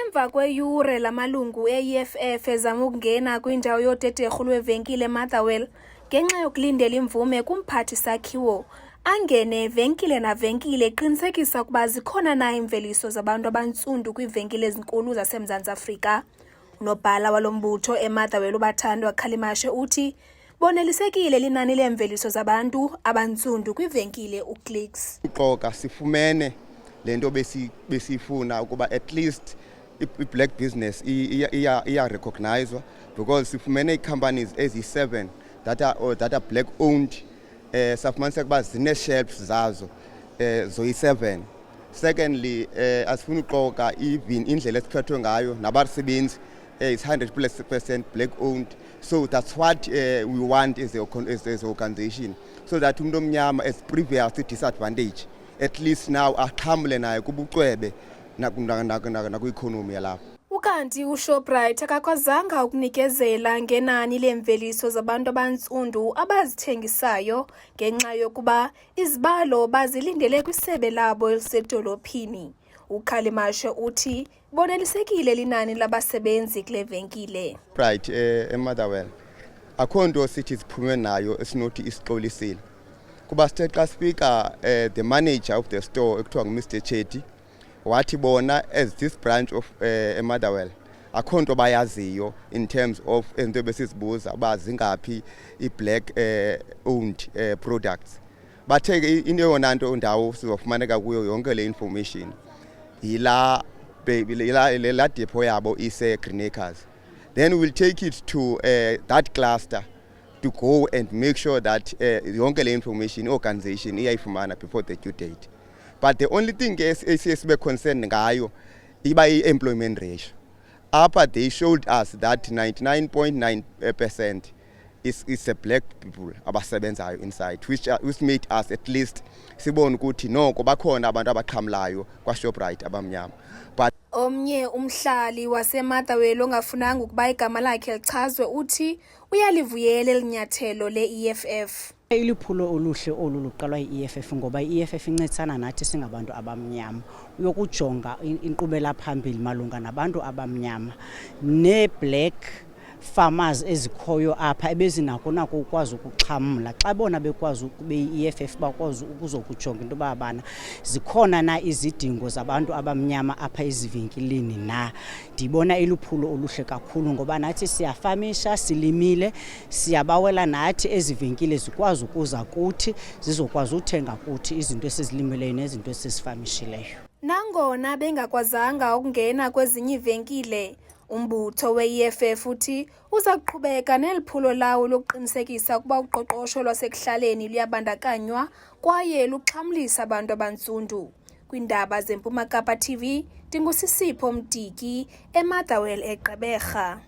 Emva kweyure lamalungu e-EFF ezama ukungena kwindawo yoteterhu lwevenkile eMotherwell ngenxa yokulindela imvume kumphathi sakhiwo angene venkile navenkile eqinisekisa ukuba zikhona na imveliso zabantu abantsundu kwiivenkile ezinkulu zaseMzantsi Afrika. Unobhala walo mbutho eMotherwell uBathandwa Khalimashe uthi bonelisekile linani leemveliso zabantu abantsundu kwivenkile uClicks. Uqoka sifumene lento besifuna ukuba at least i-black business iya-recognizwa because sifumene ii-companies ezi-7 that are black owned. Safumaniseka ukuba zine-shelves zazo zoyi-7. Secondly, asifuna uqoka even indlela esiphethwe ngayo nabasebenzi is 100% black owned. So that's what we want as an organization, so that umuntu omnyama as previous disadvantage at least now axhamle naye kubucwebe nakwi-economy yalapha. Ukanti uShoprite akakwazanga ukunikezela ngenani leemveliso zabantu abantsundu abazithengisayo ngenxa yokuba izibalo bazilindele kwisebe labo elisedolophini. uKhalimashe uthi bonelisekile linani labasebenzi kule venkile. Right, eMotherwell akho nto sithi siphume nayo esinothi isixolisile kuba sithe xa sifika the manager of the store ekuthiwa nguMr Chetty wathi bona as this branch of eMotherwell akho nto bayaziyo in terms of into besizibuza uba zingaphi i-black owned products. Bathe ke into yona nto ndawo sizofumaneka kuyo yonke le information yila depot yabo ise-Green Acres. Then we'll take it to that cluster to go and make sure that yonke le information organization iyayifumana before the due date. But the only thing sibe concerned ngayo iba i-employment ratio. Upper they showed us that 99.9% is a black people abasebenzayo inside, which made us at least sibone ukuthi noko bakhona abantu abaqhamlayo kwaShoprite abamnyama. But omnye umhlali waseMotherwell ongafunanga ukuba igama lakhe lichazwe uthi uyalivuyela elinyathelo le-EFF. Iliphulo oluhle olu luqalwa i-EFF ngoba i-EFF incedisana nathi singabantu abamnyama uyokujonga inkqubela phambili malunga nabantu abamnyama ne-black farmers ezikhoyo apha ebezinako ukwazi ukuxhamla xa bona bekwazi ukube i-EFF bakwazi ukuzokujonga into babana zikhona na izidingo zabantu abamnyama apha ezivenkileni na. Ndibona iliphulo oluhle kakhulu ngoba nathi siyafamisha silimile siyabawela nathi ezivenkile zikwazi ukuza kuthi zizokwazi uthenga kuthi izinto esizilimileyo nezinto esizifamishileyo. Nangona bengakwazanga ukungena kwezinye ivenkile, umbutho we-EFF uthi uza kuqhubeka neliphulo lawo lokuqinisekisa ukuba uqoqosho lwasekuhlaleni luyabandakanywa kwaye luxhamlisa abantu abantsundu. Kwiindaba zeMpuma Kapa TV, ndingusisipho Mdiki eMotherwell eGqeberha.